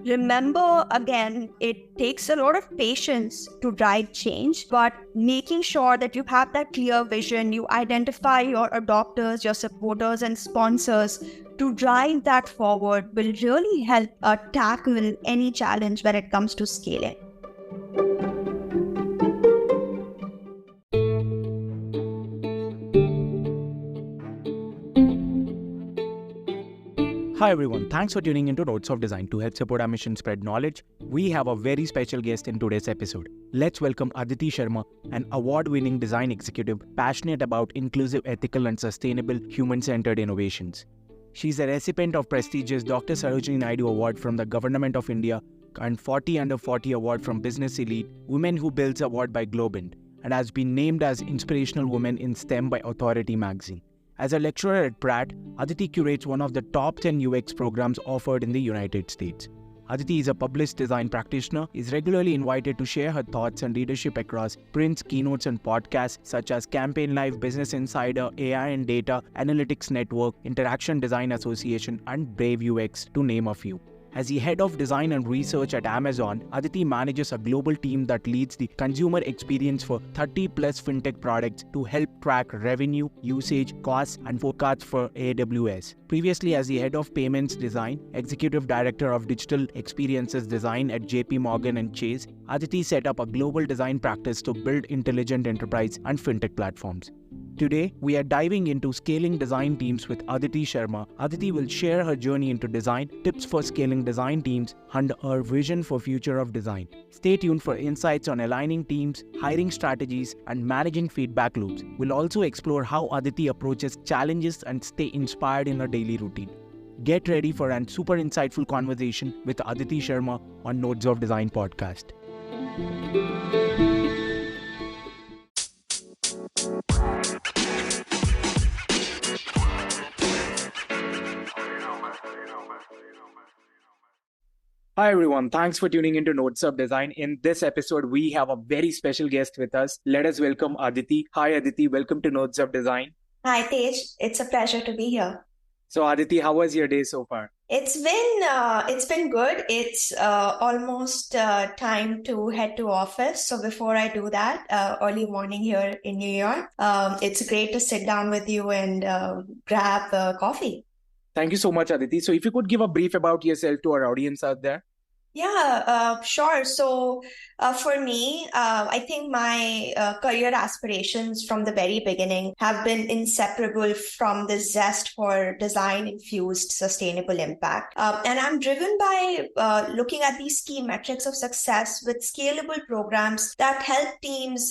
Remember, again, it takes a lot of patience to drive change, but making sure that you have that clear vision, you identify your adopters, your supporters, and sponsors to drive that forward will really help tackle any challenge when it comes to scaling. Hi everyone, thanks for tuning into Notes of Design. To help support our mission spread knowledge, we have a very special guest in today's episode. Let's welcome Aditi Sharma, an award-winning design executive passionate about inclusive, ethical and sustainable human-centered innovations. She's a recipient of prestigious Dr. Sarojini Naidu Award from the Government of India and 40 Under 40 Award from Business Elite, Women Who Builds Award by Globant, and has been named as Inspirational Woman in STEM by Authority magazine. As a lecturer at Pratt, Aditi curates one of the top 10 UX programs offered in the United States. Aditi is a published design practitioner, is regularly invited to share her thoughts and leadership across prints, keynotes, and podcasts such as Campaign Live, Business Insider, AI and Data, Analytics Network, Interaction Design Association, and Brave UX, to name a few. As the head of design and research at Amazon, Aditi manages a global team that leads the consumer experience for 30 plus fintech products to help track revenue, usage, costs, and forecasts for AWS. Previously, as the head of payments design, executive director of digital experiences design at JP Morgan and Chase, Aditi set up a global design practice to build intelligent enterprise and fintech platforms. Today, we are diving into scaling design teams with Aditi Sharma. Aditi will share her journey into design, tips for scaling design teams, and her vision for future of design. Stay tuned for insights on aligning teams, hiring strategies, and managing feedback loops. We'll also explore how Aditi approaches challenges and stay inspired in her daily routine. Get ready for a super insightful conversation with Aditi Sharma on Notes of Design podcast. Hi everyone, thanks for tuning into Notes of Design. In this episode, we have a very special guest with us. Let us welcome Aditi. Hi Aditi, welcome to Notes of Design. Hi, Tej. It's a pleasure to be here. So Aditi, how was your day so far? It's been good. It's almost time to head to office. So before I do that, early morning here in New York, it's great to sit down with you and grab coffee. Thank you so much, Aditi. So if you could give a brief about yourself to our audience out there. Yeah, sure. So for me, I think my career aspirations from the very beginning have been inseparable from the zest for design-infused sustainable impact. And I'm driven by looking at these key metrics of success with scalable programs that help teams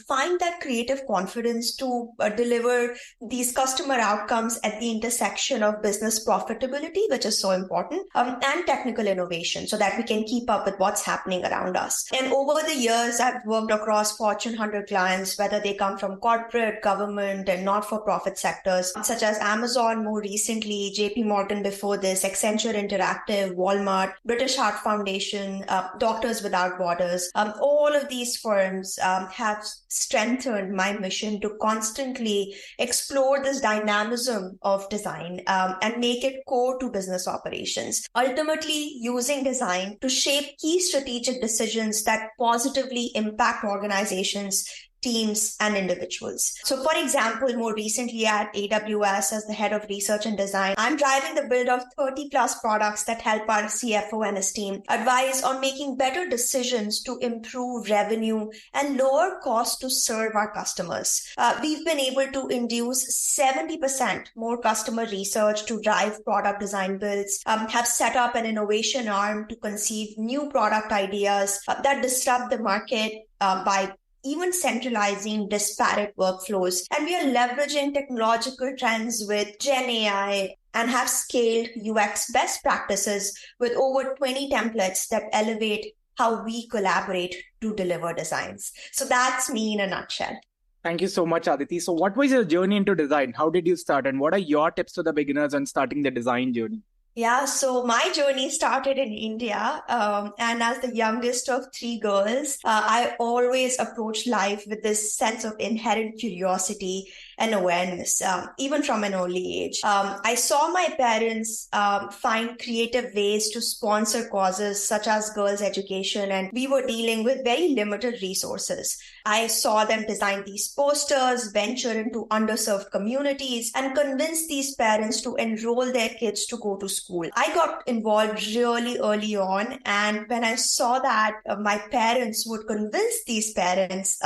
find that creative confidence to deliver these customer outcomes at the intersection of business profitability, which is so important, and technical innovation, so that we can keep up with what's happening around us. And over the years, I've worked across Fortune 100 clients, whether they come from corporate, government, and not-for-profit sectors, such as Amazon more recently, JP Morgan before this, Accenture Interactive, Walmart, British Heart Foundation, Doctors Without Borders. All of these firms have strengthened my mission to constantly explore this dynamism of design and make it core to business operations. Ultimately, using design to shape key strategic decisions that positively impact organizations, teams, and individuals. So for example, more recently at AWS as the head of research and design, I'm driving the build of 30 plus products that help our CFO and his team advise on making better decisions to improve revenue and lower costs to serve our customers. We've been able to induce 70% more customer research to drive product design builds, have set up an innovation arm to conceive new product ideas that disrupt the market by even centralizing disparate workflows. And we are leveraging technological trends with Gen AI and have scaled UX best practices with over 20 templates that elevate how we collaborate to deliver designs. So that's me in a nutshell. Thank you so much, Aditi. So what was your journey into design? How did you start? And what are your tips to the beginners on starting the design journey? Yeah, so my journey started in India, and as the youngest of three girls, I always approached life with this sense of inherent curiosity and awareness, even from an early age. I saw my parents find creative ways to sponsor causes such as girls' education, and we were dealing with very limited resources. I saw them design these posters, venture into underserved communities, and convince these parents to enroll their kids to go to school. I got involved really early on, and when I saw that my parents would convince these parents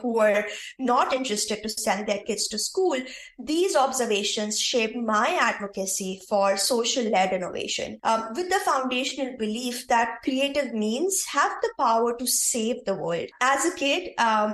who were not interested to send their kids to school, these observations shaped my advocacy for social-led innovation, with the foundational belief that creative means have the power to save the world. As a kid,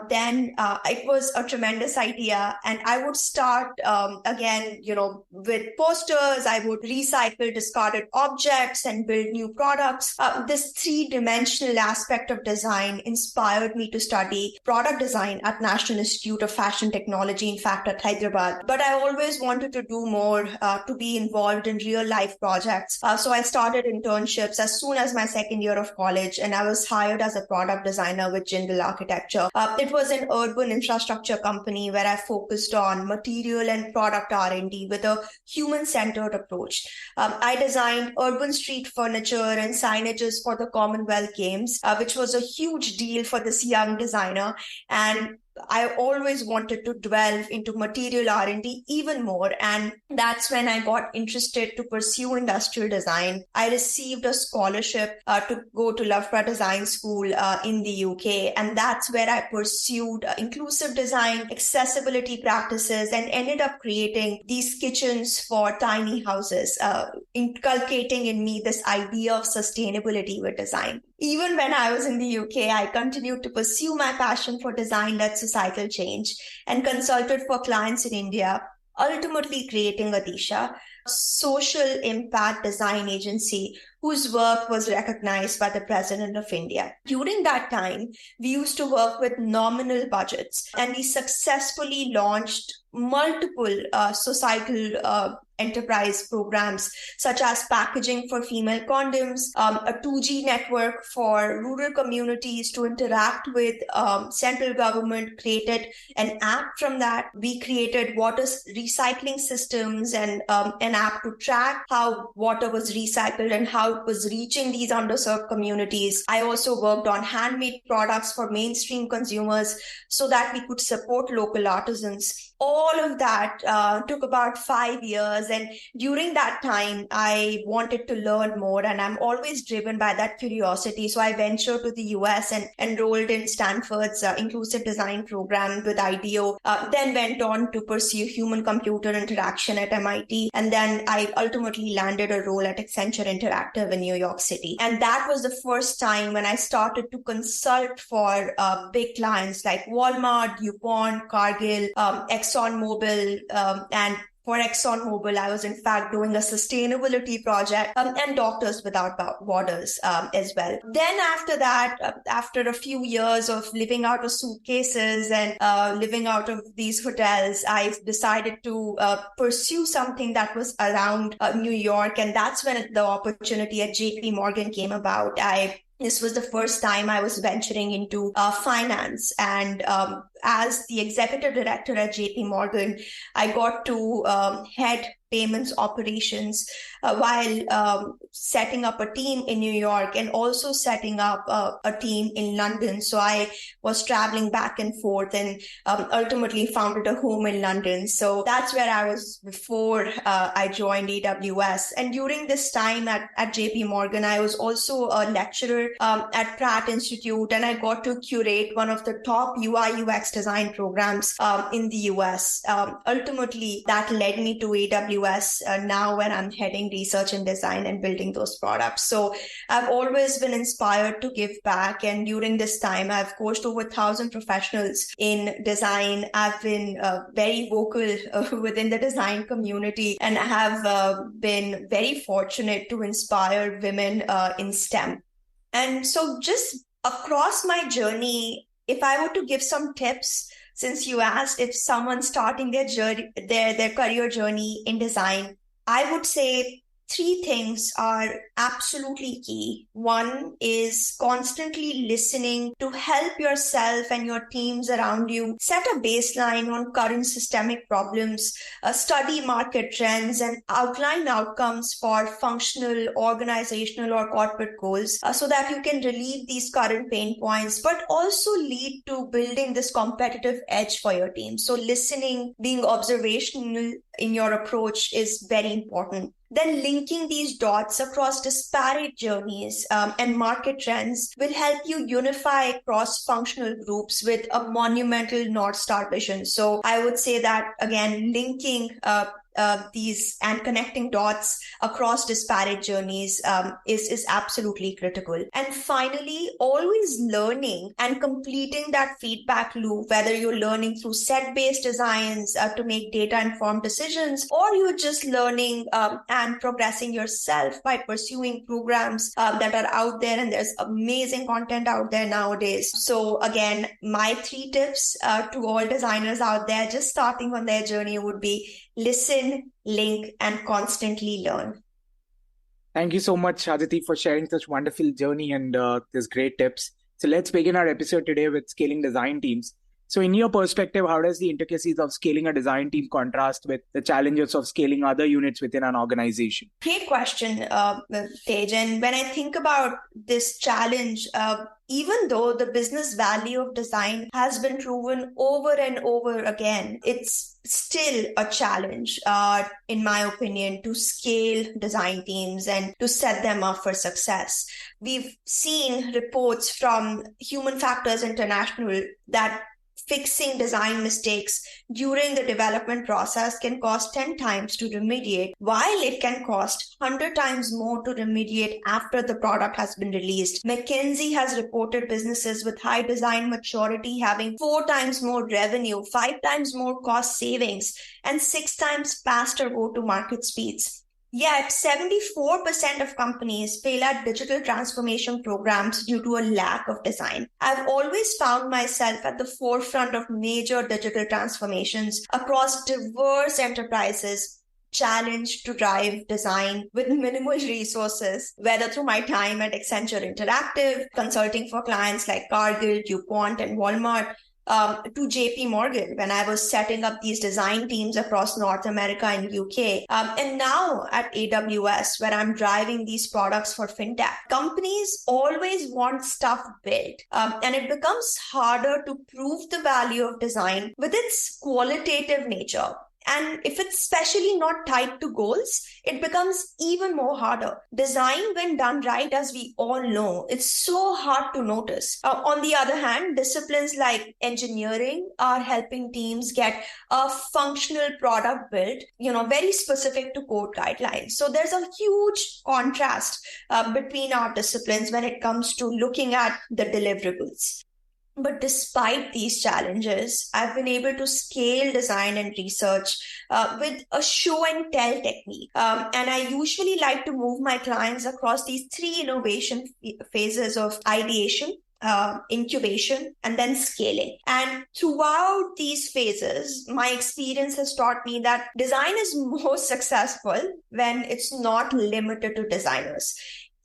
then it was a tremendous idea, and I would start again, with posters. I would recycle discarded objects and build new products. This three-dimensional aspect of design inspired me to study product design at National Institute of Fashion Technology, in fact, at Hyderabad. But I always wanted to do more, to be involved in real-life projects. So I started internships as soon as my second year of college, and I was hired as a product designer with Jindal Architecture. It was an urban infrastructure company where I focused on material and product R&D with a human-centered approach. I designed urban street furniture and signages for the Commonwealth Games, which was a huge deal for this young designer. And I always wanted to delve into material R&D even more. And that's when I got interested to pursue industrial design. I received a scholarship to go to Loughborough Design School in the UK. And that's where I pursued inclusive design, accessibility practices, and ended up creating these kitchens for tiny houses, inculcating in me this idea of sustainability with design. Even when I was in the UK, I continued to pursue my passion for design-led societal change and consulted for clients in India, ultimately creating Adisha, a social impact design agency whose work was recognized by the President of India. During that time, we used to work with nominal budgets, and we successfully launched multiple societal enterprise programs, such as packaging for female condoms, a 2G network for rural communities to interact with central government, created an app from that. We created water recycling systems and an app to track how water was recycled and how it was reaching these underserved communities. I also worked on handmade products for mainstream consumers so that we could support local artisans. All of that took about 5 years. And during that time, I wanted to learn more, and I'm always driven by that curiosity. So I ventured to the US and enrolled in Stanford's inclusive design program with IDEO, then went on to pursue human-computer interaction at MIT. And then I ultimately landed a role at Accenture Interactive in New York City. And that was the first time when I started to consult for big clients like Walmart, DuPont, Cargill, ExxonMobil, and for ExxonMobil, I was in fact doing a sustainability project and Doctors Without Borders as well. Then after that, after a few years of living out of suitcases and living out of these hotels, I decided to pursue something that was around New York. And that's when the opportunity at JP Morgan came about. This was the first time I was venturing into finance. And as the executive director at JP Morgan, I got to head payments operations while setting up a team in New York and also setting up a team in London. So I was traveling back and forth and ultimately founded a home in London. So that's where I was before I joined AWS. And during this time at JP Morgan, I was also a lecturer at Pratt Institute, and I got to curate one of the top UI UX design programs in the US. Ultimately, that led me to AWS now when I'm heading research and design and building those products. So I've always been inspired to give back. And during this time, I've coached over 1,000 professionals in design. I've been very vocal within the design community, and have been very fortunate to inspire women in STEM. And so just across my journey, if I were to give some tips, since you asked if someone's starting their journey, their career journey in design, I would say three things are absolutely key. One is constantly listening to help yourself and your teams around you set a baseline on current systemic problems, study market trends, and outline outcomes for functional, organizational, or corporate goals so that you can relieve these current pain points, but also lead to building this competitive edge for your team. So listening, being observational in your approach is very important. Then linking these dots across disparate journeys and market trends will help you unify cross-functional groups with a monumental North Star vision. So I would say that, again, linking these and connecting dots across disparate journeys is absolutely critical. And finally, always learning and completing that feedback loop, whether you're learning through set-based designs to make data-informed decisions, or you're just learning and progressing yourself by pursuing programs that are out there, and there's amazing content out there nowadays. So again, my 3 tips to all designers out there just starting on their journey would be listen, link, and constantly learn. Thank you so much, Aditi, for sharing such wonderful journey and these great tips. So let's begin our episode today with scaling design teams. So in your perspective, how does the intricacies of scaling a design team contrast with the challenges of scaling other units within an organization? Great question, Tej. And when I think about this challenge, even though the business value of design has been proven over and over again, it's still a challenge, in my opinion, to scale design teams and to set them up for success. We've seen reports from Human Factors International that fixing design mistakes during the development process can cost 10 times to remediate, while it can cost 100 times more to remediate after the product has been released. McKinsey has reported businesses with high design maturity having 4 times more revenue, 5 times more cost savings, and 6 times faster go-to-market speeds. Yet, 74% of companies fail at digital transformation programs due to a lack of design. I've always found myself at the forefront of major digital transformations across diverse enterprises, challenged to drive design with minimal resources, whether through my time at Accenture Interactive, consulting for clients like Cargill, DuPont, and Walmart, to JP Morgan when I was setting up these design teams across North America and UK. And now at AWS, where I'm driving these products for fintech. Companies always want stuff built, and it becomes harder to prove the value of design with its qualitative nature. And if it's especially not tied to goals, it becomes even more harder. Design, when done right, as we all know, it's so hard to notice. On the other hand, disciplines like engineering are helping teams get a functional product built, very specific to code guidelines. So there's a huge contrast between our disciplines when it comes to looking at the deliverables. But despite these challenges, I've been able to scale design and research with a show and tell technique. And I usually like to move my clients across these 3 innovation phases of ideation, incubation, and then scaling. And throughout these phases, my experience has taught me that design is most successful when it's not limited to designers.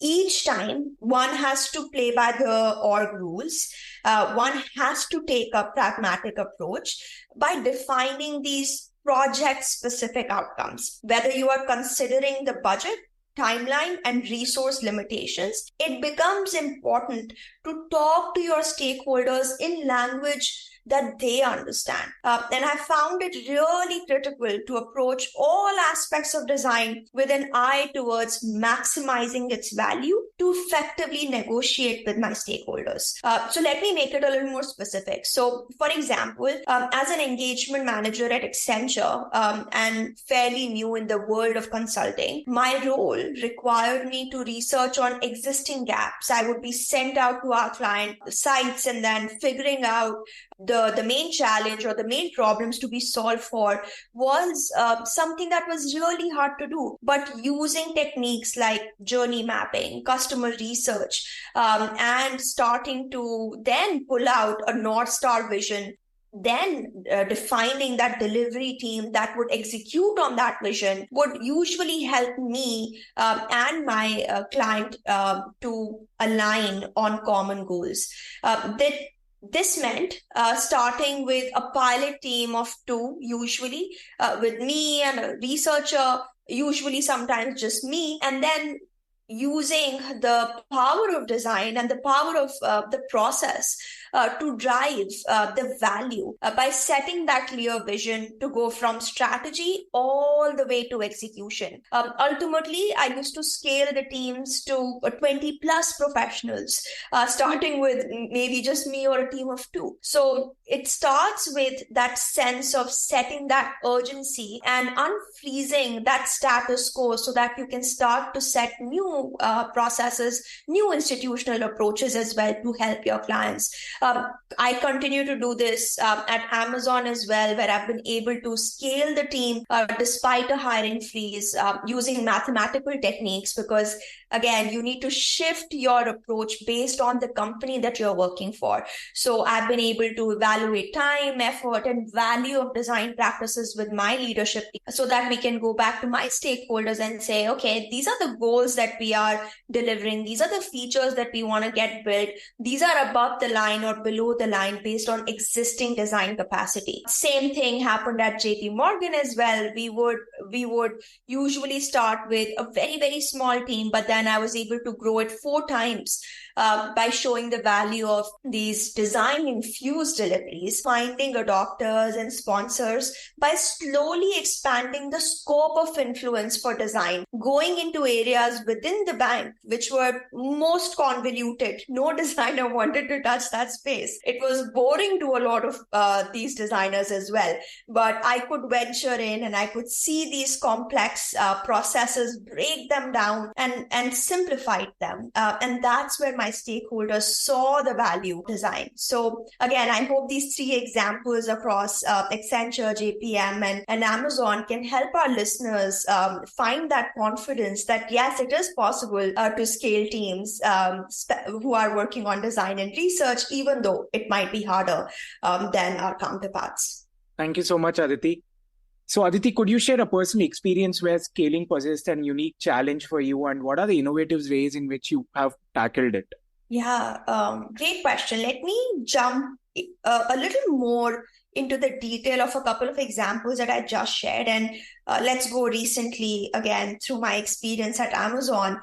Each time, one has to play by the org rules. One has to take a pragmatic approach by defining these project-specific outcomes. Whether you are considering the budget, timeline, and resource limitations, it becomes important to talk to your stakeholders in language that they understand. And I found it really critical to approach all aspects of design with an eye towards maximizing its value to effectively negotiate with my stakeholders. So let me make it a little more specific. So for example, as an engagement manager at Accenture and fairly new in the world of consulting, my role required me to research on existing gaps. I would be sent out to our client sites and then figuring out the main challenge or the main problems to be solved for was something that was really hard to do. But using techniques like journey mapping, customer research, and starting to then pull out a North Star vision then defining that delivery team that would execute on that vision would usually help me and my client to align on common goals. This meant starting with a pilot team of 2, usually with me and a researcher, usually sometimes just me, and then using the power of design and the power of the process to drive the value by setting that clear vision to go from strategy all the way to execution. Ultimately, I used to scale the teams to 20 plus professionals, starting with maybe just me or a team of 2. So it starts with that sense of setting that urgency and unfreezing that status quo so that you can start to set new processes, new institutional approaches as well to help your clients. I continue to do this at Amazon as well, where I've been able to scale the team despite a hiring freeze using mathematical techniques, because again, you need to shift your approach based on the company that you're working for. So I've been able to evaluate time, effort, and value of design practices with my leadership so that we can go back to my stakeholders and say, okay, these are the goals that we are delivering. These are the features that we want to get built. These are above the line or below the line based on existing design capacity. Same thing happened at JP Morgan as well. We would usually start with a very, very small team, but then I was able to grow it 4 times by showing the value of these design-infused deliveries, finding adopters and sponsors by slowly expanding the scope of influence for design, going into areas within the bank which were most convoluted. No designer wanted to touch that space. It was boring to a lot of these designers as well. But I could venture in and I could see these complex processes, break them down and simplify them. And that's where my stakeholders saw the value of design. So again, I hope these 3 examples across Accenture, JPM, and Amazon can help our listeners find that confidence that yes, it is possible to scale teams who are working on design and research, even though it might be harder than our counterparts. Thank you so much, Aditi. So Aditi, could you share a personal experience where scaling possessed a unique challenge for you, and what are the innovative ways in which you have tackled it? Yeah, great question. Let me jump a little more into the detail of a couple of examples that I just shared. And let's go recently again through my experience at Amazon.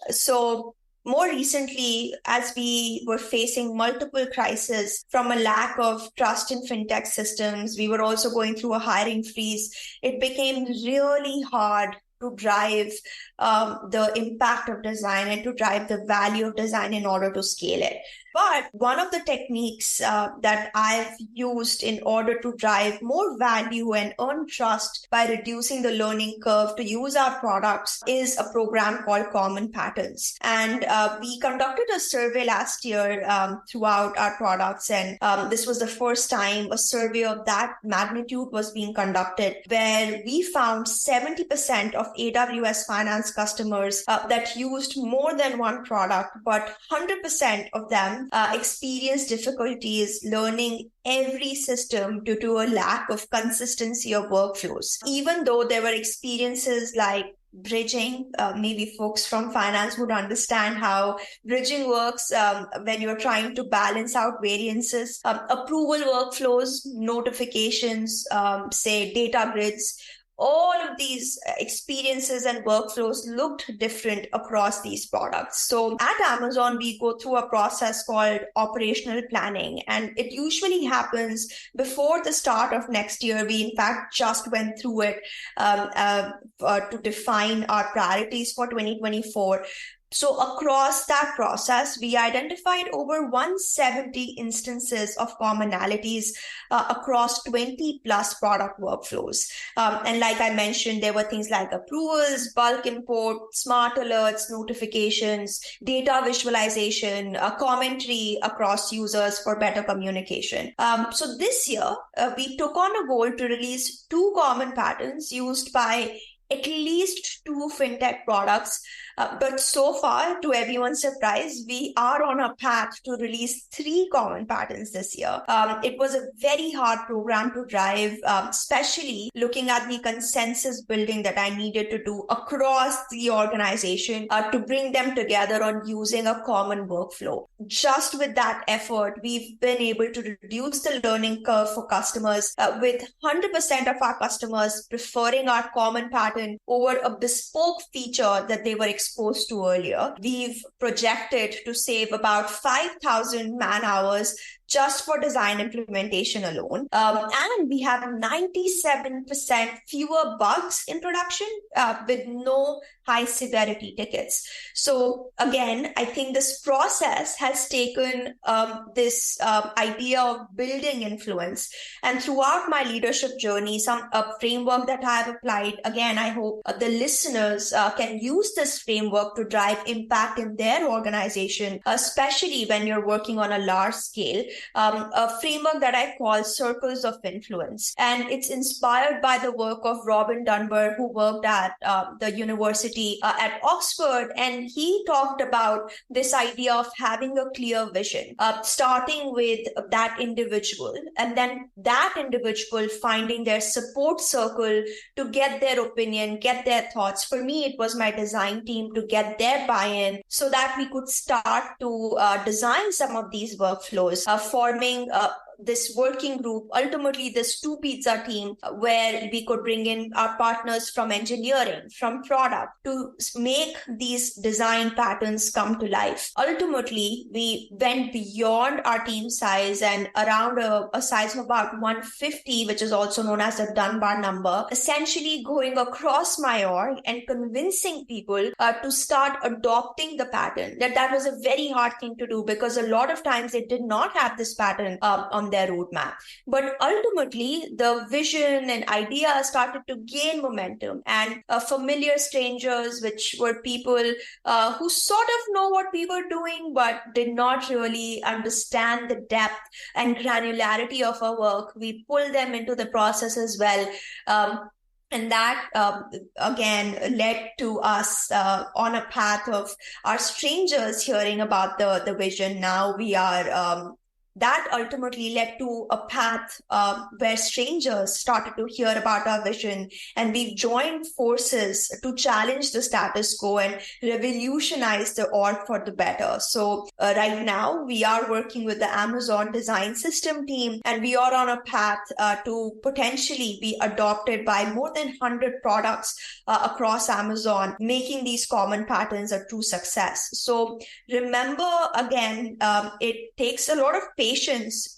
So more recently, as we were facing multiple crises from a lack of trust in fintech systems, we were also going through a hiring freeze. It became really hard to drive the impact of design and to drive the value of design in order to scale it. But one of the techniques that I've used in order to drive more value and earn trust by reducing the learning curve to use our products is a program called Common Patterns. And we conducted a survey last year throughout our products. And this was the first time a survey of that magnitude was being conducted, where we found 70% of AWS Finance customers that used more than one product, but 100% of them experienced difficulties learning every system due to a lack of consistency of workflows. Even though there were experiences like bridging, maybe folks from finance would understand how bridging works when you're trying to balance out variances, approval workflows, notifications, say data grids. All of these experiences and workflows looked different across these products. So at Amazon, we go through a process called operational planning, and it usually happens before the start of next year. We, in fact, just went through it to define our priorities for 2024. So across that process, we identified over 170 instances of commonalities across 20 plus product workflows. And like I mentioned, there were things like approvals, bulk import, smart alerts, notifications, data visualization, commentary across users for better communication. So this year, we took on a goal to release 2 common patterns used by at least 2 fintech products But so far, to everyone's surprise, we are on a path to release 3 common patterns this year. It was a very hard program to drive, especially looking at the consensus building that I needed to do across the organization to bring them together on using a common workflow. Just with that effort, we've been able to reduce the learning curve for customers, with 100% of our customers preferring our common pattern over a bespoke feature that they were exposed to earlier. We've projected to save about 5,000 man hours just for design implementation alone. And we have 97% fewer bugs in production with no high severity tickets. So again, I think this process has taken this idea of building influence. And throughout my leadership journey, a framework that I have applied, again, I hope the listeners can use this framework to drive impact in their organization, especially when you're working on a large scale. A framework that I call Circles of Influence. And it's inspired by the work of Robin Dunbar, who worked at the university at Oxford. And he talked about this idea of having a clear vision, starting with that individual, and then that individual finding their support circle to get their opinion, get their thoughts. For me, it was my design team to get their buy-in so that we could start to design some of these workflows, forming this working group, ultimately this 2 pizza team, where we could bring in our partners from engineering, from product, to make these design patterns come to life. Ultimately, we went beyond our team size and around a size of about 150, which is also known as the Dunbar number, essentially going across my org and convincing people to start adopting the pattern. That was a very hard thing to do, because a lot of times they did not have this pattern on their roadmap. But ultimately, the vision and idea started to gain momentum, and familiar strangers, which were people who sort of know what we were doing, but did not really understand the depth and granularity of our work, we pulled them into the process as well. And that, again, led to us on a path of our strangers hearing about the vision. Now we are... That ultimately led to a path where strangers started to hear about our vision, and we joined forces to challenge the status quo and revolutionize the org for the better. So right now, we are working with the Amazon design system team, and we are on a path to potentially be adopted by more than 100 products across Amazon, making these common patterns a true success. So remember, again, it takes a lot of patience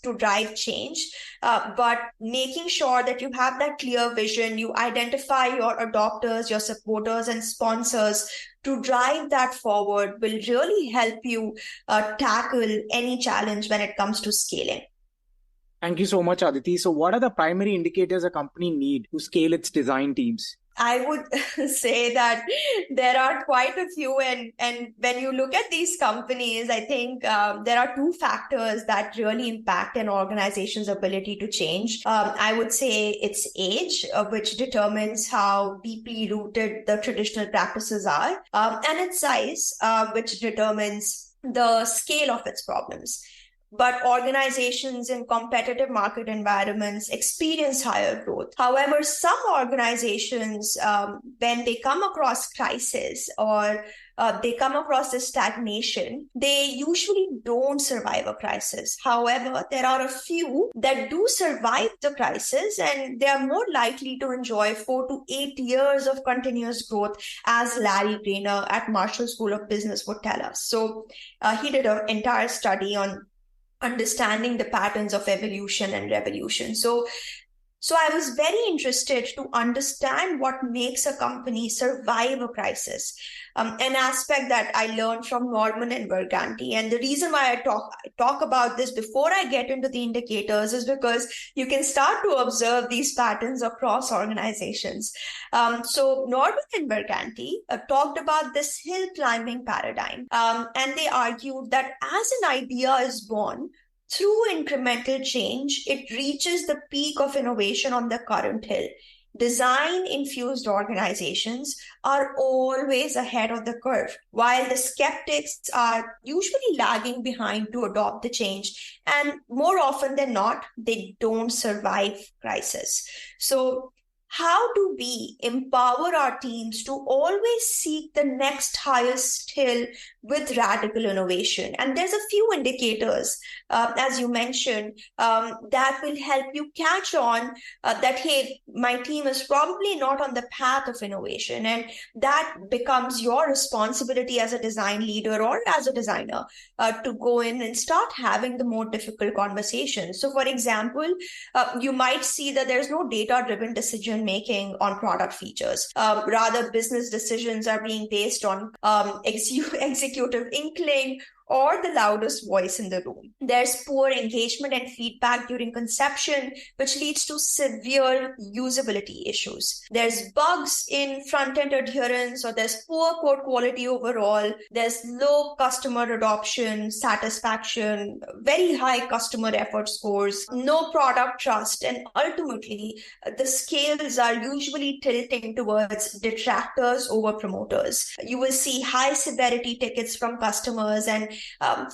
to drive change, but making sure that you have that clear vision, you identify your adopters, your supporters, and sponsors to drive that forward will really help you tackle any challenge when it comes to scaling. Thank you so much, Aditi. So what are the primary indicators a company need to scale its design teams? I would say that there are quite a few, and when you look at these companies, I think there are 2 factors that really impact an organization's ability to change. I would say it's age, which determines how deeply rooted the traditional practices are, and its size, which determines the scale of its problems. But organizations in competitive market environments experience higher growth. However, some organizations, when they come across crisis or they come across this stagnation, they usually don't survive a crisis. However, there are a few that do survive the crisis, and they are more likely to enjoy 4 to 8 years of continuous growth, as Larry Grainer at Marshall School of Business would tell us. So he did an entire study on understanding the patterns of evolution and revolution. So I was very interested to understand what makes a company survive a crisis, an aspect that I learned from Norman and Berganti. And the reason why I talk about this before I get into the indicators is because you can start to observe these patterns across organizations. So Norman and Berganti talked about this hill climbing paradigm, and they argued that as an idea is born, through incremental change, it reaches the peak of innovation on the current hill. design-infused organizations are always ahead of the curve, while the skeptics are usually lagging behind to adopt the change. And more often than not, they don't survive crisis. So how do we empower our teams to always seek the next highest hill with radical innovation? And there's a few indicators, as you mentioned, that will help you catch on that, hey, my team is probably not on the path of innovation. And that becomes your responsibility as a design leader or as a designer to go in and start having the more difficult conversations. So, for example, you might see that there's no data-driven decision making on product features. Rather, business decisions are being based on executive inkling or the loudest voice in the room. There's poor engagement and feedback during conception, which leads to severe usability issues. There's bugs in front-end adherence, or there's poor code quality overall. There's low customer adoption, satisfaction, very high customer effort scores, no product trust, and ultimately, the scales are usually tilting towards detractors over promoters. You will see high severity tickets from customers, and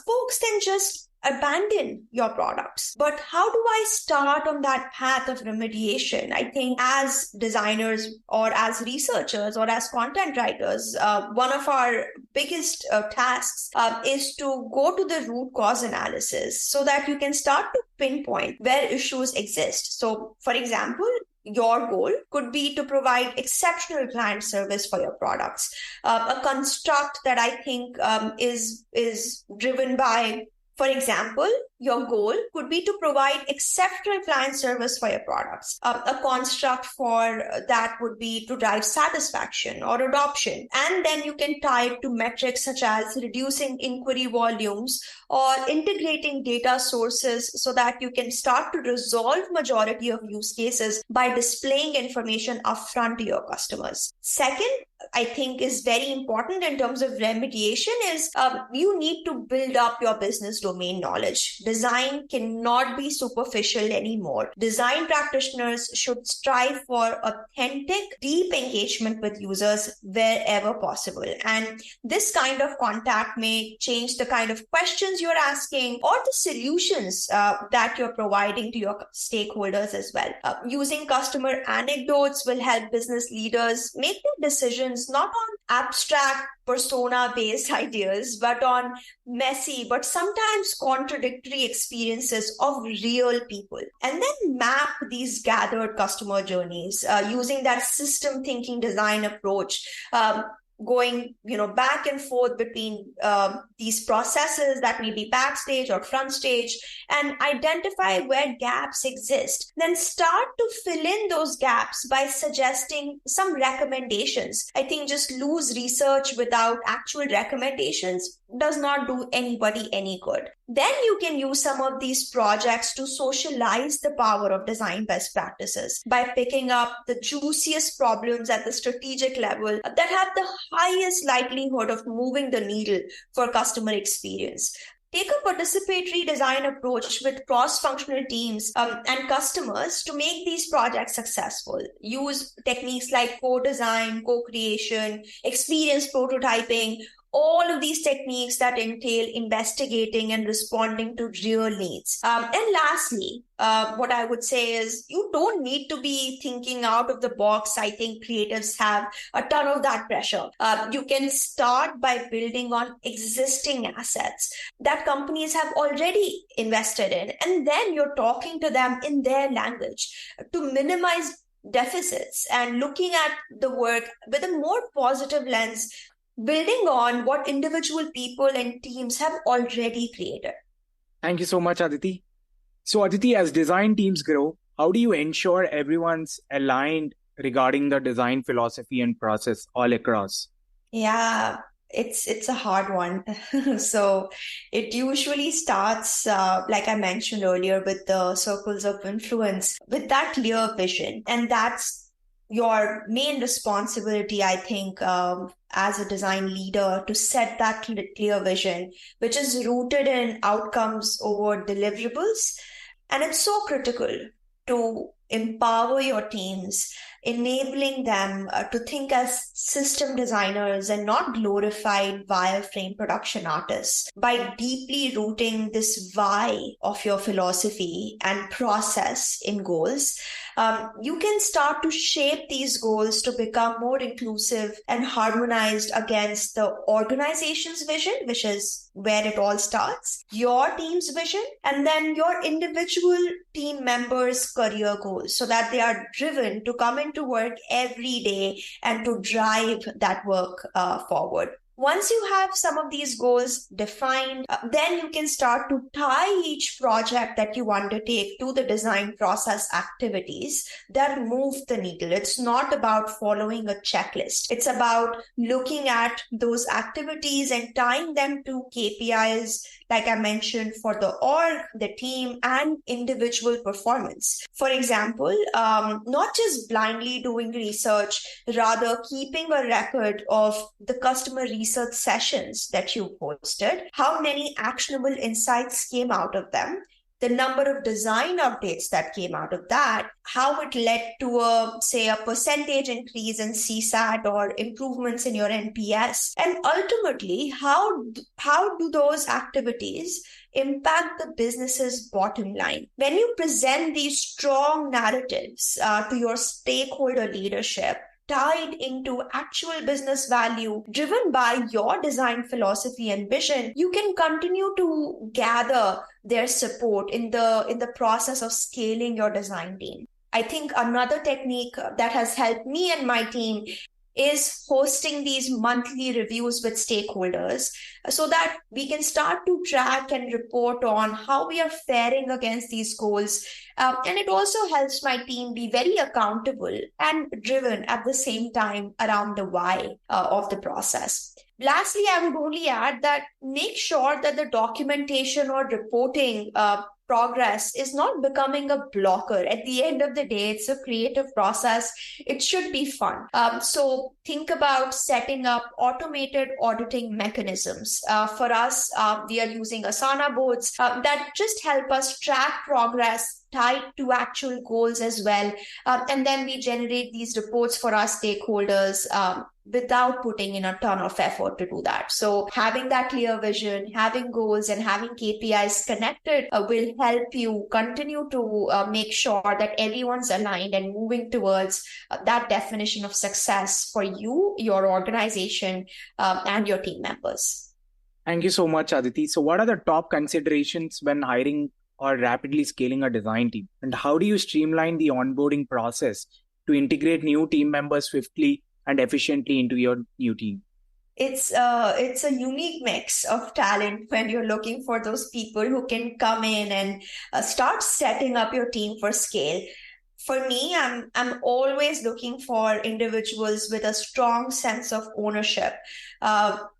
folks then just abandon your products. But how do I start on that path of remediation? I think as designers or as researchers or as content writers, one of our biggest tasks is to go to the root cause analysis so that you can start to pinpoint where issues exist. So, for example, your goal could be to provide exceptional client service for your products. A construct that I think is driven by, for example, your goal could be to provide exceptional client service for your products. A construct for that would be to drive satisfaction or adoption. And then you can tie it to metrics such as reducing inquiry volumes or integrating data sources so that you can start to resolve majority of use cases by displaying information upfront to your customers. Second, I think is very important in terms of remediation is you need to build up your business domain knowledge. Design cannot be superficial anymore. Design practitioners should strive for authentic, deep engagement with users wherever possible. And this kind of contact may change the kind of questions you're asking or the solutions that you're providing to your stakeholders as well. Using customer anecdotes will help business leaders make their decisions not on abstract persona-based ideas, but on messy, but sometimes contradictory experiences of real people. And then map these gathered customer journeys using that system thinking design approach, going back and forth between these processes that may be backstage or front stage, and identify where gaps exist. Then start to fill in those gaps by suggesting some recommendations. I think just loose research without actual recommendations does not do anybody any good. Then you can use some of these projects to socialize the power of design best practices by picking up the juiciest problems at the strategic level that have the highest likelihood of moving the needle for customer experience. Take a participatory design approach with cross-functional teams and customers to make these projects successful. Use techniques like co-design, co-creation, experience prototyping, all of these techniques that entail investigating and responding to real needs. And lastly, what I would say is you don't need to be thinking out of the box. I think creatives have a ton of that pressure. You can start by building on existing assets that companies have already invested in, and then you're talking to them in their language to minimize deficits and looking at the work with a more positive lens, building on what individual people and teams have already created. Thank you so much, Aditi. So, Aditi, as design teams grow, how do you ensure everyone's aligned regarding the design philosophy and process all across? Yeah, it's a hard one. So it usually starts, like I mentioned earlier, with the circles of influence, with that clear vision. And that's your main responsibility, I think, as a design leader, to set that clear vision, which is rooted in outcomes over deliverables. And it's so critical to empower your teams enabling them to think as system designers and not glorified wireframe production artists. By deeply rooting this why of your philosophy and process in goals, you can start to shape these goals to become more inclusive and harmonized against the organization's vision, which is where it all starts, your team's vision, and then your individual team members' career goals, so that they are driven to come into work every day and to drive that work forward. Once you have some of these goals defined, then you can start to tie each project that you undertake to the design process activities that move the needle. It's not about following a checklist. It's about looking at those activities and tying them to KPIs, like I mentioned, for the org, the team, and individual performance. For example, not just blindly doing research, rather keeping a record of the customer research sessions that you hosted, how many actionable insights came out of them, the number of design updates that came out of that, how it led to a percentage increase in CSAT or improvements in your NPS, and ultimately, how do those activities impact the business's bottom line? When you present these strong narratives to your stakeholder leadership, tied into actual business value driven by your design philosophy and vision, you can continue to gather their support in the process of scaling your design team. I think another technique that has helped me and my team is hosting these monthly reviews with stakeholders so that we can start to track and report on how we are faring against these goals. And it also helps my team be very accountable and driven at the same time around the why of the process. Lastly, I would only add that make sure that the documentation or reporting progress is not becoming a blocker. At the end of the day, it's a creative process. It should be fun. So think about setting up automated auditing mechanisms. For us, we are using Asana boards that just help us track progress tied to actual goals as well. And then we generate these reports for our stakeholders without putting in a ton of effort to do that. So having that clear vision, having goals, and having KPIs connected will help you continue to make sure that everyone's aligned and moving towards that definition of success for you, your organization, and your team members. Thank you so much, Aditi. So what are the top considerations when hiring or rapidly scaling a design team? And how do you streamline the onboarding process to integrate new team members swiftly and efficiently into your new team? It's a unique mix of talent when you're looking for those people who can come in and start setting up your team for scale. For me, I'm always looking for individuals with a strong sense of ownership,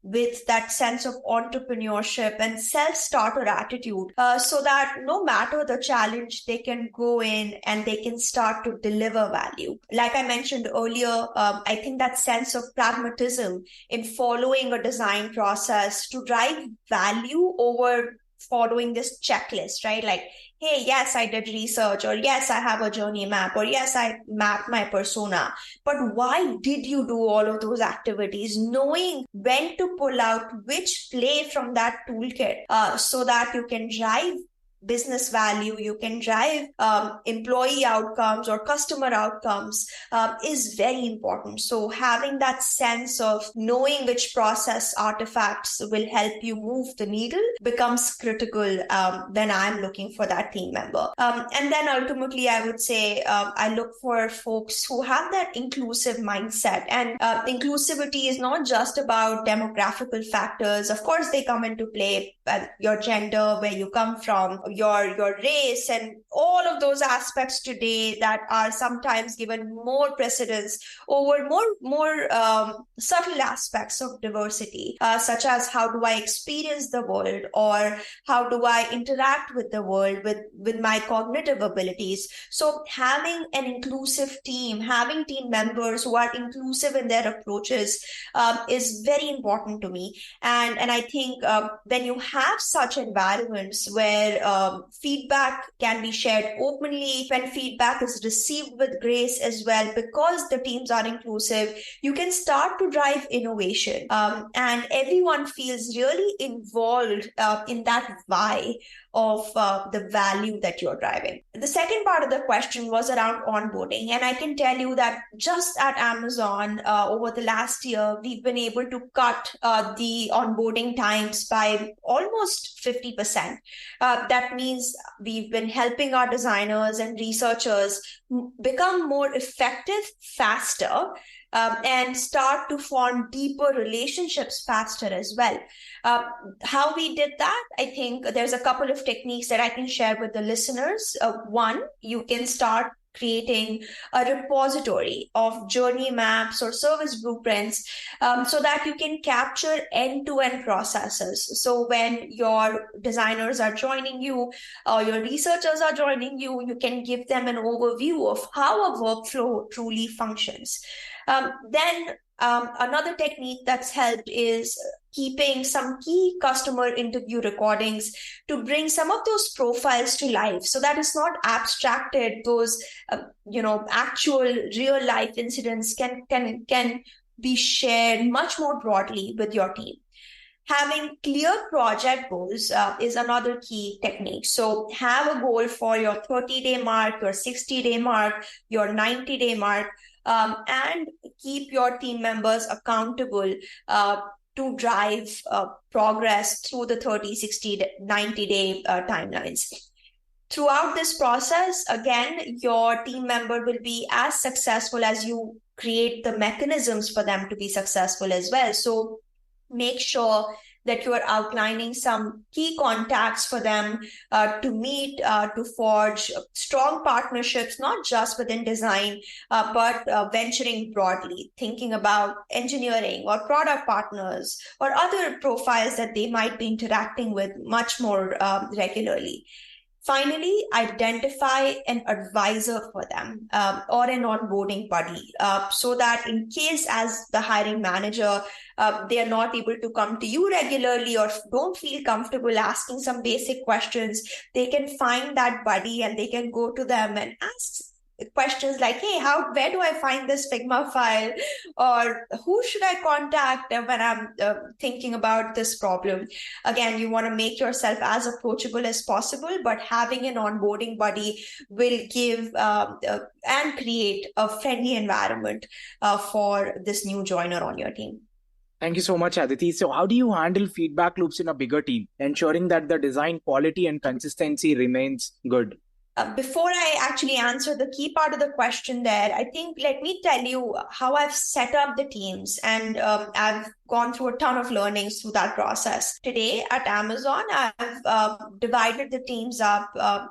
with that sense of entrepreneurship and self-starter attitude, so that no matter the challenge, they can go in and they can start to deliver value. Like I mentioned earlier, I think that sense of pragmatism in following a design process to drive value over following this checklist, right? Like, hey, yes, I did research, or yes, I have a journey map, or yes, I mapped my persona. But why did you do all of those activities? Knowing when to pull out which play from that toolkit so that you can drive business value, you can drive employee outcomes or customer outcomes is very important. So having that sense of knowing which process artifacts will help you move the needle becomes critical when I'm looking for that team member. And then ultimately, I would say I look for folks who have that inclusive mindset. And inclusivity is not just about demographical factors. Of course, they come into play, your gender, where you come from, your race, and all of those aspects today that are sometimes given more precedence over more subtle aspects of diversity, such as how do I experience the world, or how do I interact with the world with my cognitive abilities. So having an inclusive team, having team members who are inclusive in their approaches is very important to me. And I think when you have such environments where feedback can be shared openly, when feedback is received with grace as well, because the teams are inclusive, you can start to drive innovation. And everyone feels really involved in that why of the value that you're driving. The second part of the question was around onboarding. And I can tell you that just at Amazon, over the last year, we've been able to cut the onboarding times by almost 50%. That means we've been helping our designers and researchers become more effective faster, and start to form deeper relationships faster as well. How we did that, I think there's a couple of techniques that I can share with the listeners. One, you can start creating a repository of journey maps or service blueprints, so that you can capture end-to-end processes. So when your designers are joining you or your researchers are joining you, you can give them an overview of how a workflow truly functions. Then another technique that's helped is keeping some key customer interview recordings to bring some of those profiles to life. So that is not abstracted. Those, actual real life incidents can be shared much more broadly with your team. Having clear project goals is another key technique. So have a goal for your 30-day mark, your 60-day mark, your 90-day mark, and keep your team members accountable to drive progress through the 30, 60, 90-day timelines. Throughout this process, again, your team member will be as successful as you create the mechanisms for them to be successful as well. So make sure that you are outlining some key contacts for them to meet, to forge strong partnerships, not just within design, but venturing broadly, thinking about engineering or product partners or other profiles that they might be interacting with much more regularly. Finally, identify an advisor for them or an onboarding buddy so that in case as the hiring manager, they are not able to come to you regularly or don't feel comfortable asking some basic questions, they can find that buddy and they can go to them and ask questions like, hey, where do I find this Figma file? Or who should I contact when I'm thinking about this problem? Again, you want to make yourself as approachable as possible, but having an onboarding buddy will give and create a friendly environment for this new joiner on your team. Thank you so much, Aditi. So how do you handle feedback loops in a bigger team, ensuring that the design quality and consistency remains good? Before I actually answer the key part of the question there, I think let me tell you how I've set up the teams, and I've gone through a ton of learnings through that process. Today at Amazon, I've divided the teams up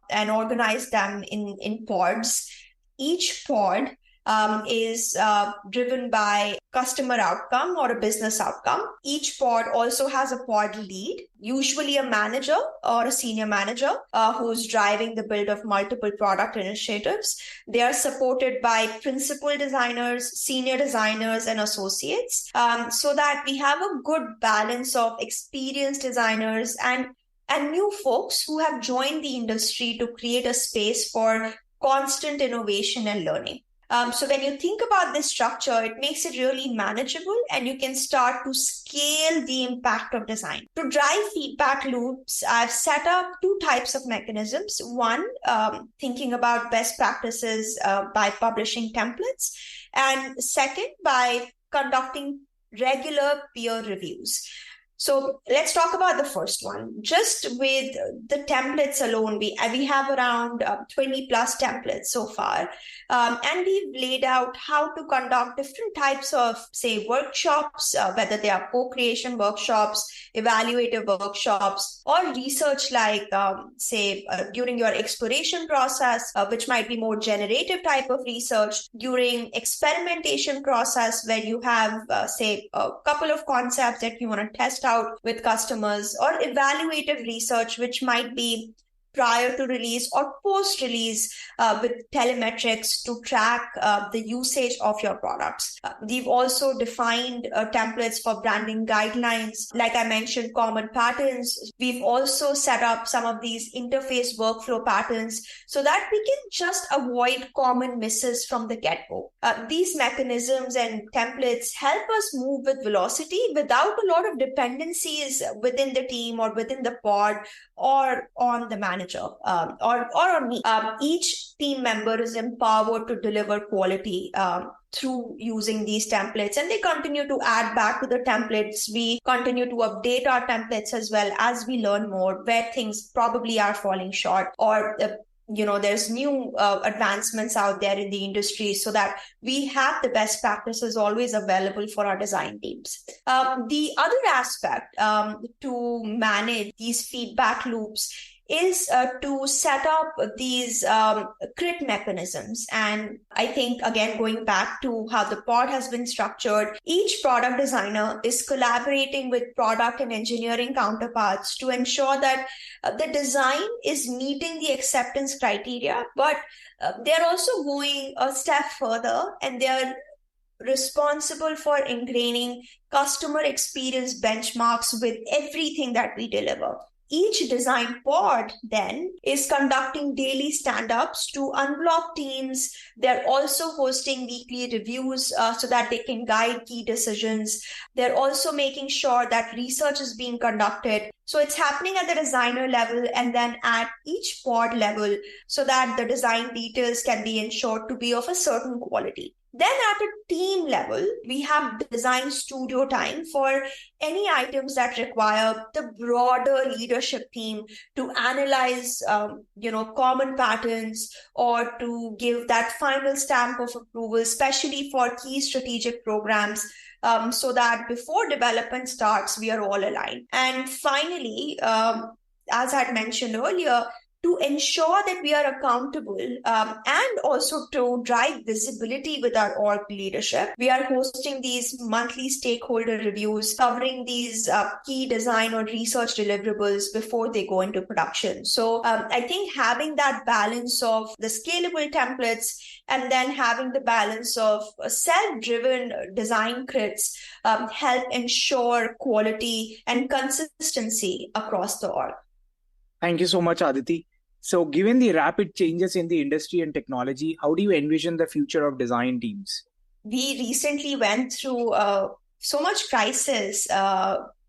and organized them in pods. Each pod is driven by customer outcome or a business outcome. Each pod also has a pod lead, usually a manager or a senior manager who's driving the build of multiple product initiatives. They are supported by principal designers, senior designers, and associates, so that we have a good balance of experienced designers and new folks who have joined the industry to create a space for constant innovation and learning. So when you think about this structure, it makes it really manageable and you can start to scale the impact of design. To drive feedback loops, I've set up two types of mechanisms. One, thinking about best practices by publishing templates. And second, by conducting regular peer reviews. So let's talk about the first one. Just with the templates alone, we have around 20 plus templates so far. And we've laid out how to conduct different types of, say, workshops, whether they are co-creation workshops, evaluative workshops, or research like, during your exploration process, which might be more generative type of research, during experimentation process, where you have, a couple of concepts that you want to test out with customers, or evaluative research, which might be prior to release or post-release with telemetrics to track the usage of your products. We've also defined templates for branding guidelines. Like I mentioned, common patterns. We've also set up some of these interface workflow patterns so that we can just avoid common misses from the get-go. These mechanisms and templates help us move with velocity without a lot of dependencies within the team or within the pod or on the manager or on me. Each team member is empowered to deliver quality through using these templates, and they continue to add back to the templates. We continue to update our templates as well as we learn more where things probably are falling short, or there's new advancements out there in the industry, so that we have the best practices always available for our design teams. The other aspect to manage these feedback loops is to set up these crit mechanisms. And I think, again, going back to how the pod has been structured, each product designer is collaborating with product and engineering counterparts to ensure that the design is meeting the acceptance criteria, but they're also going a step further, and they're responsible for ingraining customer experience benchmarks with everything that we deliver. Each design pod then is conducting daily stand-ups to unblock teams. They're also hosting weekly reviews so that they can guide key decisions. They're also making sure that research is being conducted. So it's happening at the designer level and then at each pod level, so that the design details can be ensured to be of a certain quality. Then at a team level, we have design studio time for any items that require the broader leadership team to analyze, common patterns, or to give that final stamp of approval, especially for key strategic programs, so that before development starts, we are all aligned. And finally, as I had mentioned earlier, to ensure that we are accountable and also to drive visibility with our org leadership, we are hosting these monthly stakeholder reviews covering these key design or research deliverables before they go into production. So I think having that balance of the scalable templates and then having the balance of self-driven design crits help ensure quality and consistency across the org. Thank you so much, Aditi. So given the rapid changes in the industry and technology, how do you envision the future of design teams? We recently went through so much crisis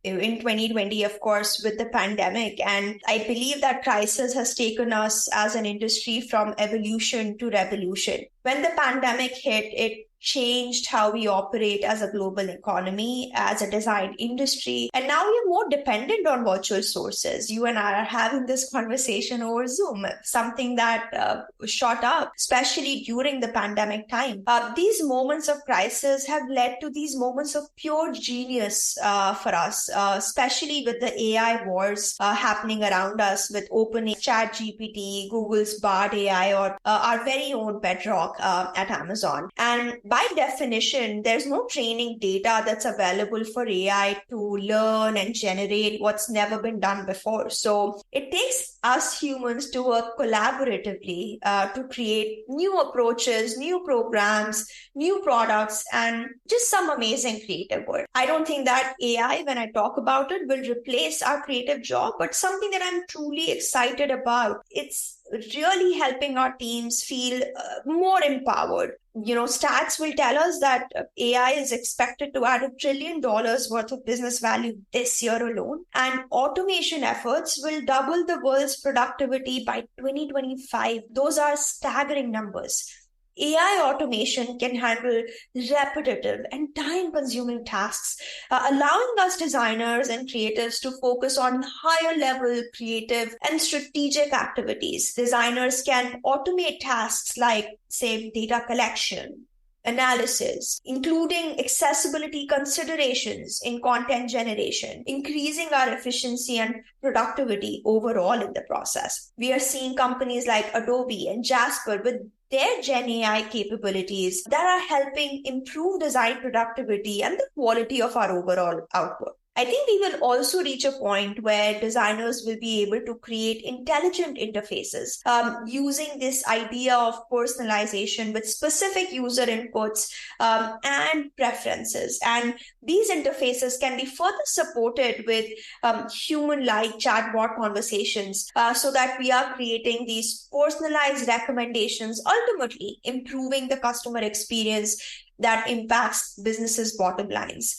in 2020, of course, with the pandemic. And I believe that crisis has taken us as an industry from evolution to revolution. When the pandemic hit, it changed how we operate as a global economy, as a design industry. And now we're more dependent on virtual sources. You and I are having this conversation over Zoom, something that shot up, especially during the pandemic time. These moments of crisis have led to these moments of pure genius for us, especially with the AI wars happening around us with OpenAI, ChatGPT, Google's Bard AI, or our very own Bedrock at Amazon. And by definition, there's no training data that's available for AI to learn and generate what's never been done before. So it takes us humans to work collaboratively to create new approaches, new programs, new products, and just some amazing creative work. I don't think that AI, when I talk about it, will replace our creative job, but something that I'm truly excited about. It's really helping our teams feel more empowered. Stats will tell us that AI is expected to add $1 trillion worth of business value this year alone, and automation efforts will double the world's productivity by 2025. Those are staggering numbers. AI automation can handle repetitive and time-consuming tasks, allowing us designers and creatives to focus on higher-level creative and strategic activities. Designers can automate tasks like, say, data collection, analysis, including accessibility considerations in content generation, increasing our efficiency and productivity overall in the process. We are seeing companies like Adobe and Jasper with their Gen AI capabilities that are helping improve design productivity and the quality of our overall output. I think we will also reach a point where designers will be able to create intelligent interfaces using this idea of personalization with specific user inputs and preferences. And these interfaces can be further supported with human-like chatbot conversations so that we are creating these personalized recommendations, ultimately improving the customer experience that impacts businesses' bottom lines.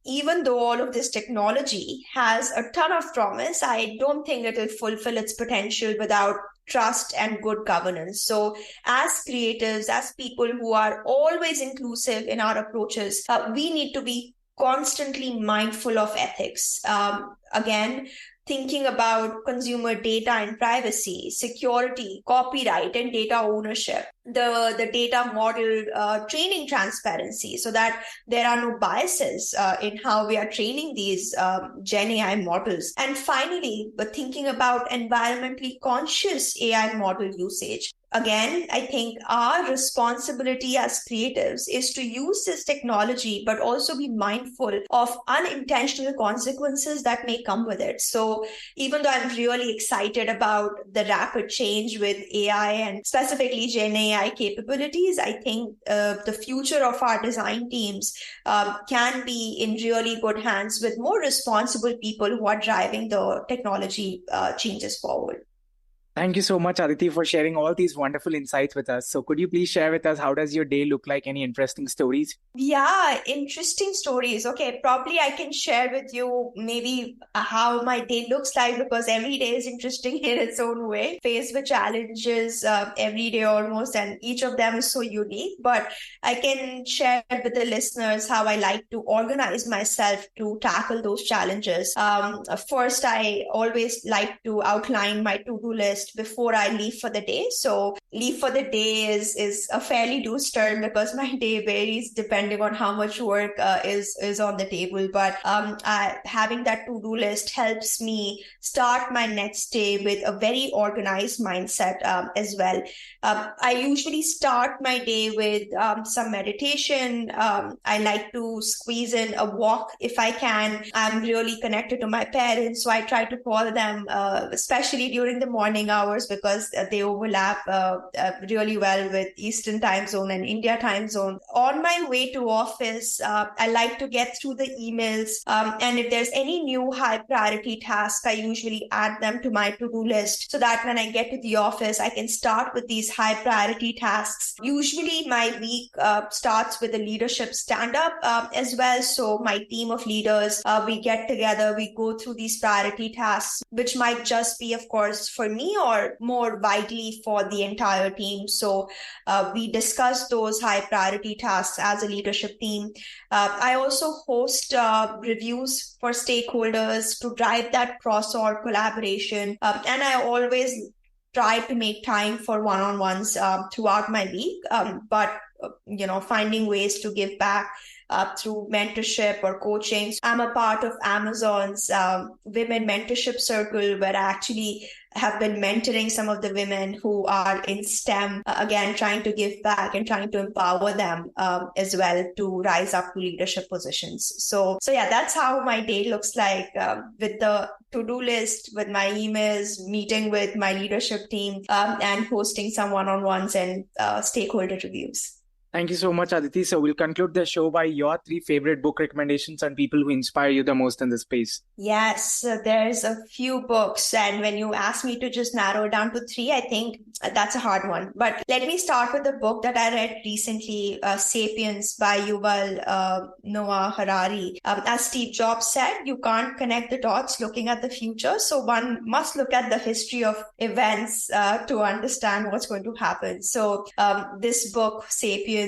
Even though all of this technology has a ton of promise, I don't think it will fulfill its potential without trust and good governance. So as creatives, as people who are always inclusive in our approaches, we need to be constantly mindful of ethics. Again, thinking about consumer data and privacy, security, copyright, and data ownership, the data model training transparency so that there are no biases in how we are training these Gen AI models. And finally, but thinking about environmentally conscious AI model usage. Again, I think our responsibility as creatives is to use this technology, but also be mindful of unintentional consequences that may come with it. So even though I'm really excited about the rapid change with AI and specifically Gen AI capabilities, I think the future of our design teams can be in really good hands with more responsible people who are driving the technology changes forward. Thank you so much, Aditi, for sharing all these wonderful insights with us. So could you please share with us, how does your day look like? Any interesting stories? Yeah, interesting stories. Okay, probably I can share with you maybe how my day looks like, because every day is interesting in its own way. Faced with challenges every day almost, and each of them is so unique. But I can share with the listeners how I like to organize myself to tackle those challenges. First, I always like to outline my to-do list before I leave for the day. So leave for the day is a fairly loose term because my day varies depending on how much work is on the table. But having that to-do list helps me start my next day with a very organized mindset as well. I usually start my day with some meditation. I like to squeeze in a walk if I can. I'm really connected to my parents, so I try to call them, especially during the morning hours, because they overlap really well with Eastern time zone and India time zone. On my way to office, I like to get through the emails, and if there's any new high priority task, I usually add them to my to-do list so that when I get to the office, I can start with these high priority tasks. Usually my week starts with a leadership stand-up as well. So my team of leaders, we get together, we go through these priority tasks, which might just be, of course, for me or more widely for the entire team. So we discuss those high priority tasks as a leadership team. I also host reviews for stakeholders to drive that cross-org collaboration. And I always try to make time for one-on-ones throughout my week, but finding ways to give back through mentorship or coaching. I'm a part of Amazon's Women Mentorship Circle, where I actually have been mentoring some of the women who are in STEM, again, trying to give back and trying to empower them as well to rise up to leadership positions. So yeah, that's how my day looks like, with the to-do list, with my emails, meeting with my leadership team, and hosting some one-on-ones and stakeholder reviews. Thank you so much, Aditi. So we'll conclude the show by your 3 favorite book recommendations and people who inspire you the most in this space. Yes, there's a few books. And when you ask me to just narrow it down to 3, I think that's a hard one. But let me start with a book that I read recently, Sapiens by Yuval Noah Harari. As Steve Jobs said, you can't connect the dots looking at the future. So one must look at the history of events to understand what's going to happen. So this book, Sapiens,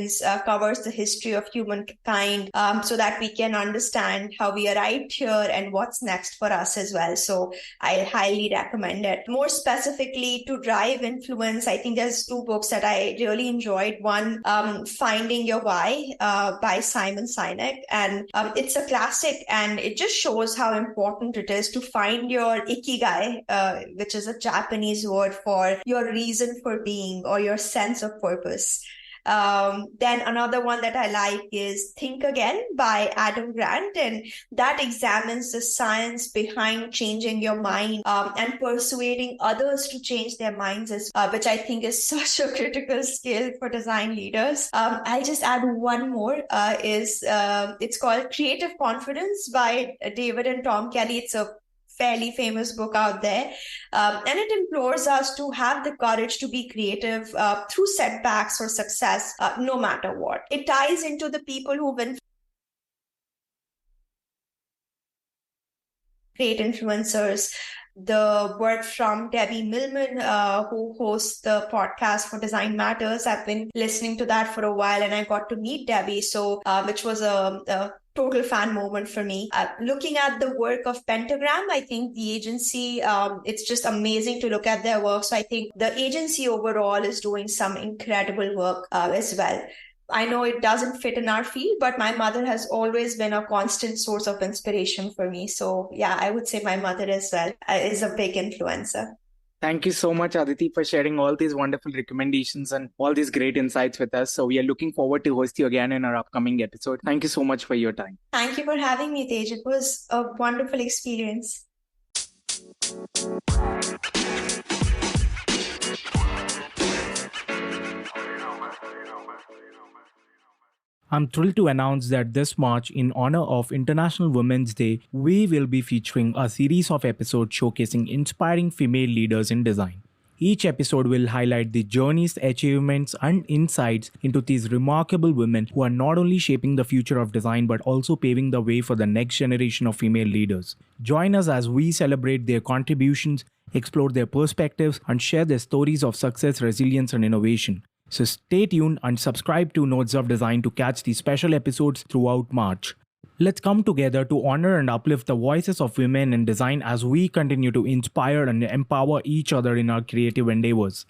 covers the history of humankind so that we can understand how we arrived here and what's next for us as well. So I highly recommend it. More specifically, to drive influence, I think there's 2 books that I really enjoyed. One, Finding Your Why by Simon Sinek. And it's a classic, and it just shows how important it is to find your ikigai, which is a Japanese word for your reason for being or your sense of purpose. Then another one that I like is Think Again by Adam Grant, and that examines the science behind changing your mind and persuading others to change their minds, which I think is such a critical skill for design leaders. I'll just add one more. It's called Creative Confidence by David and Tom Kelly. It's a fairly famous book out there. And it implores us to have the courage to be creative through setbacks or success, no matter what. It ties into the people who've been great influencers. The work from Debbie Millman, who hosts the podcast for Design Matters. I've been listening to that for a while, and I got to meet Debbie, which was a total fan moment for me. Looking at the work of Pentagram, I think the agency, it's just amazing to look at their work. So I think the agency overall is doing some incredible work as well. I know it doesn't fit in our field, but my mother has always been a constant source of inspiration for me. So yeah, I would say my mother as well is a big influencer. Thank you so much, Aditi, for sharing all these wonderful recommendations and all these great insights with us. So we are looking forward to host you again in our upcoming episode. Thank you so much for your time. Thank you for having me, Tej. It was a wonderful experience. I'm thrilled to announce that this March, in honor of International Women's Day, we will be featuring a series of episodes showcasing inspiring female leaders in design. Each episode will highlight the journeys, achievements, and insights into these remarkable women who are not only shaping the future of design but also paving the way for the next generation of female leaders. Join us as we celebrate their contributions, explore their perspectives, and share their stories of success, resilience, and innovation. So stay tuned and subscribe to Notes of Design to catch these special episodes throughout March. Let's come together to honor and uplift the voices of women in design as we continue to inspire and empower each other in our creative endeavors.